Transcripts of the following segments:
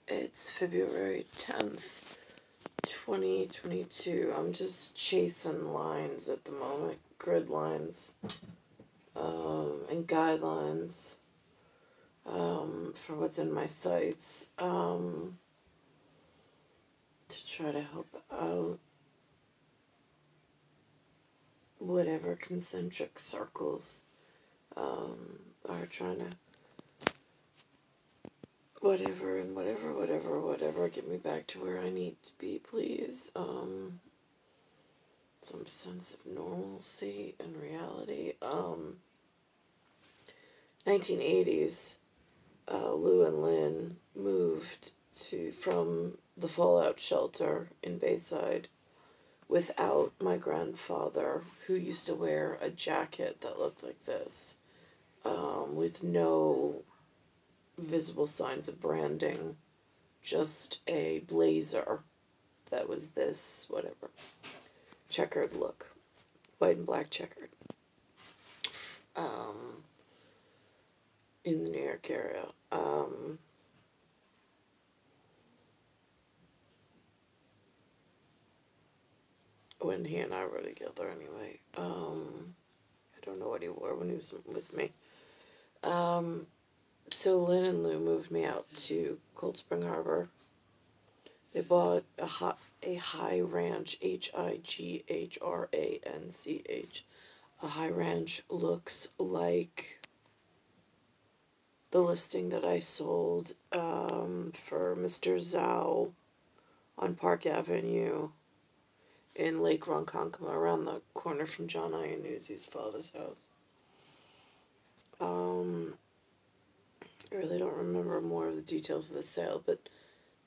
It's February 10th, 2022. I'm just chasing lines at the moment, grid lines, and guidelines, for what's in my sites, to try to help out whatever concentric circles, are trying to whatever, get me back to where I need to be, please. Some sense of normalcy and reality. 1980s, Lou and Lynn moved from the fallout shelter in Bayside without my grandfather, who used to wear a jacket that looked like this, with no visible signs of branding, just a blazer that was this, whatever, checkered look, white and black checkered, in the New York area. When he and I were together, anyway. I don't know what he wore when he was with me. So Lynn and Lou moved me out to Cold Spring Harbor. They bought a high ranch, HIGHRANCH. A high ranch looks like the listing that I sold, for Mr. Zhao on Park Avenue in Lake Ronkonkoma, around the corner from John Iannuzzi's father's house. I really don't remember more of the details of the sale, but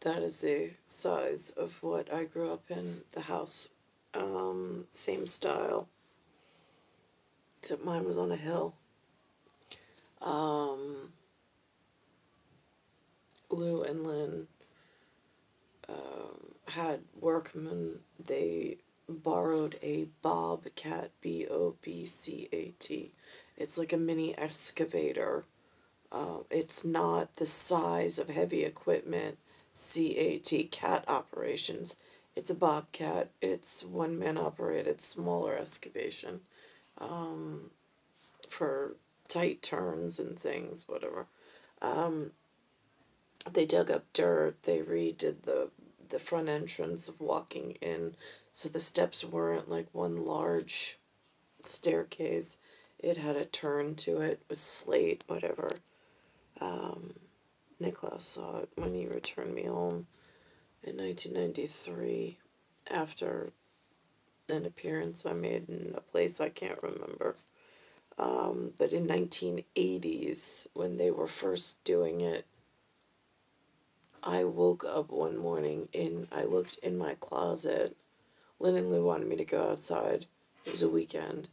that is the size of what I grew up in, the house. Same style, except mine was on a hill. Lou and Lynn had workmen. They borrowed a Bobcat, Bobcat. It's like a mini excavator. It's not the size of heavy equipment, cat operations. It's a Bobcat. It's one-man operated, smaller excavation, for tight turns and things, whatever. They dug up dirt. They redid the front entrance of walking in, so the steps weren't like one large staircase. It had a turn to it with slate, whatever. Nicole saw it when he returned me home in 1993, after an appearance I made in a place I can't remember. But in 1980s, when they were first doing it, I woke up one morning I looked in my closet. Lynn and Lou wanted me to go outside. It was a weekend.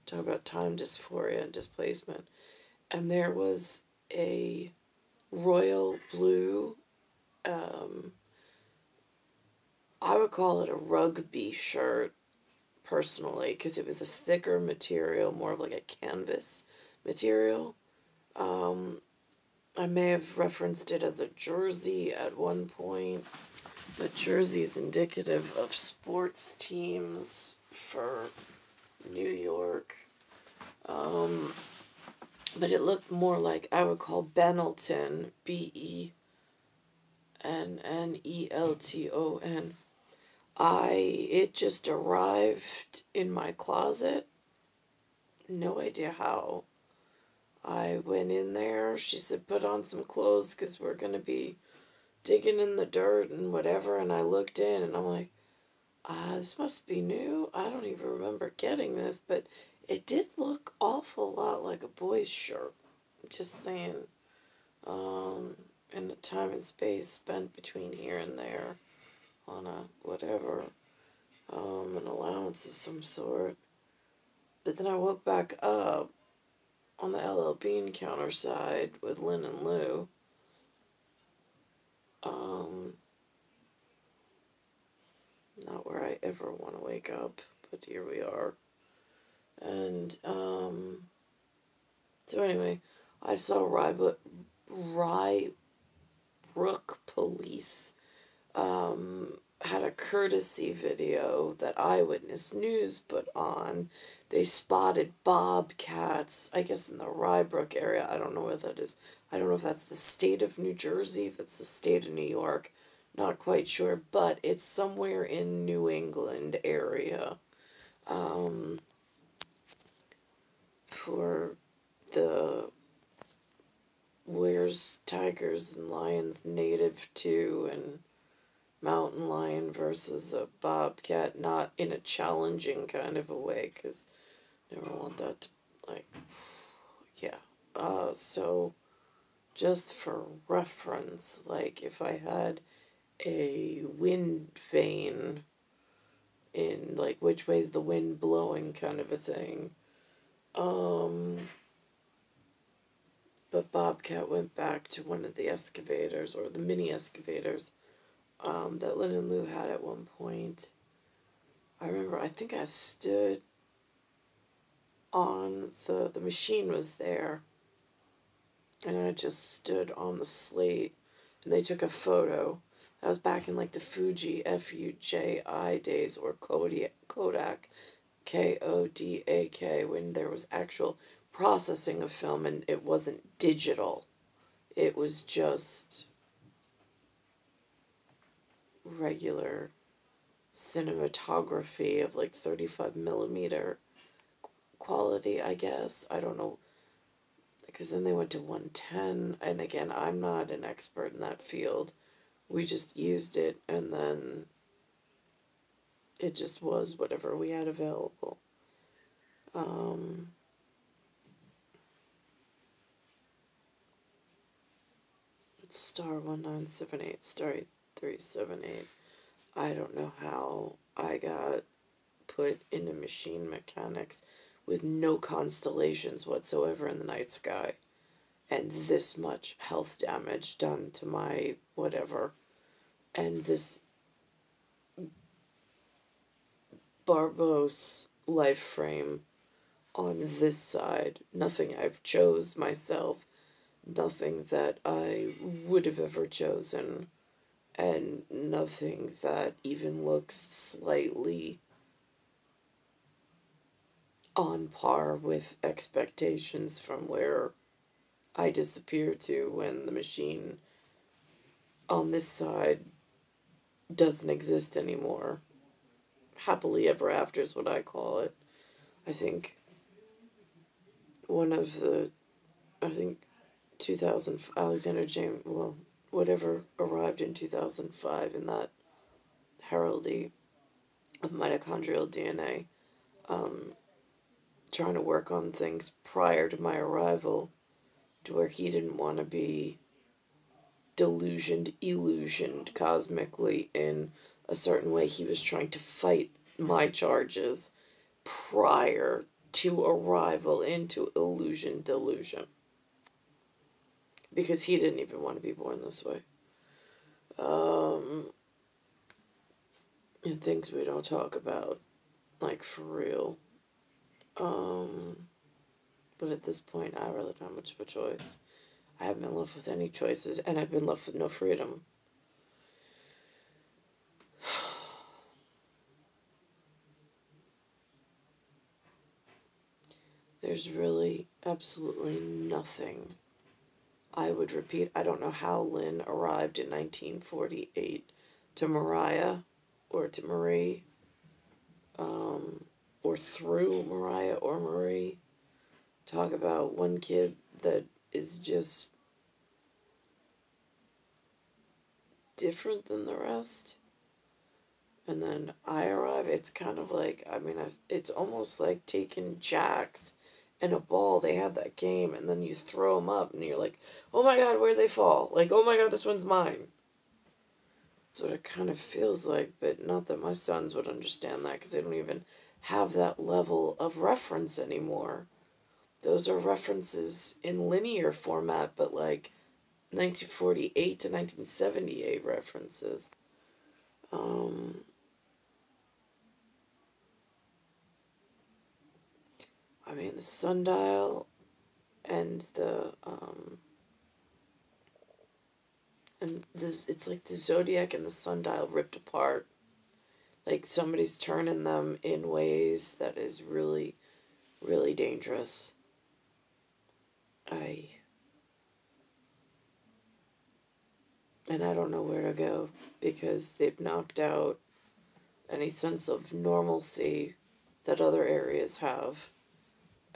Talk about time dysphoria and displacement. And there was a royal blue, I would call it a rugby shirt, personally, because it was a thicker material, more of like a canvas material. I may have referenced it as a jersey at one point, but jersey is indicative of sports teams for New York. But it looked more like, I would call Benelton, Bennelton. It just arrived in my closet. No idea how. I went in there. She said, put on some clothes because we're going to be digging in the dirt and whatever. And I looked in and I'm like, this must be new. I don't even remember getting this, but it did look awful lot like a boy's shirt. Just saying. And the time and space spent between here and there on a whatever, an allowance of some sort. But then I woke back up on the LL Bean counter side with Lynn and Lou. Not where I ever want to wake up, but here we are. And, so anyway, I saw Rugby Brook police had a courtesy video that Eyewitness News put on. They spotted bobcats, I guess in the Rybrook area. I don't know where that is. I don't know if that's the state of New Jersey, if it's the state of New York. Not quite sure, but it's somewhere in New England area. For the where's tigers and lions native to, and mountain lion versus a bobcat, not in a challenging kind of a way, because never want that to, like, yeah. So just for reference, like if I had a wind vane in, like, which way's the wind blowing kind of a thing. But Bobcat went back to one of the excavators, or the mini excavators, that Lynn and Lou had at one point. I remember, I think I stood on the machine was there, and I just stood on the slate, and they took a photo. That was back in like the Fuji FUJI days, or Kodak, KODAK, when there was actual processing of film and it wasn't digital. It was just regular cinematography of like 35 millimeter quality, I guess. I don't know, because then they went to 110, and again, I'm not an expert in that field. We just used it, and then it just was whatever we had available. It's star 1978, star 8378. I don't know how I got put into machine mechanics with no constellations whatsoever in the night sky, and this much health damage done to my whatever, and this barbose life frame on this side. Nothing I've chose myself, nothing that I would have ever chosen, and nothing that even looks slightly on par with expectations from where I disappear to when the machine on this side doesn't exist anymore. Happily ever after is what I call it. I think one of the, I think 2000, Alexander James, well, whatever arrived in 2005 in that heraldry of mitochondrial DNA, trying to work on things prior to my arrival, to where he didn't want to be illusioned cosmically in a certain way. He was trying to fight my charges prior to arrival into delusion. Because he didn't even want to be born this way. And things we don't talk about, like, for real. But at this point, I really don't have much of a choice. I haven't been left with any choices, and I've been left with no freedom. There's really absolutely nothing I would repeat. I don't know how Lynn arrived in 1948 to Mariah, or to Marie, or through Mariah or Marie. Talk about one kid that is just different than the rest. And then I arrive, it's kind of like, I mean, it's almost like taking jacks and a ball. They had that game, and then you throw them up, and you're like, oh my god, where'd they fall? Like, oh my god, this one's mine. That's what it kind of feels like, but not that my sons would understand that, because they don't even have that level of reference anymore. Those are references in linear format, but like 1948 to 1978 references. I mean, the sundial and the And this, it's like the zodiac and the sundial ripped apart. Like somebody's turning them in ways that is really, really dangerous. I and I don't know where to go because they've knocked out any sense of normalcy that other areas have.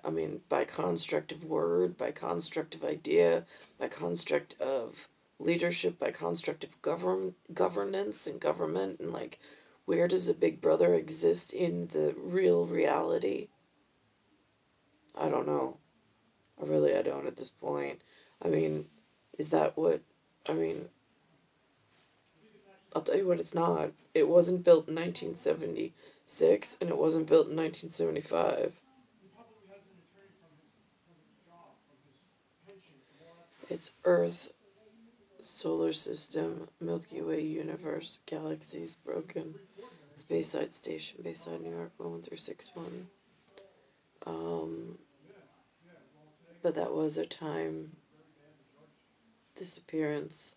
I mean, by construct of word, by construct of idea, by construct of leadership, by construct of governance and government, and like, where does a big brother exist in the real reality? I don't know. I don't at this point. I mean, is that what, I mean, I'll tell you what it's not. It wasn't built in 1976 and it wasn't built in 1975. It's Earth, solar system, Milky Way universe, galaxies broken, Speyside Station, Bayside, New York, 11361. But that was a time disappearance.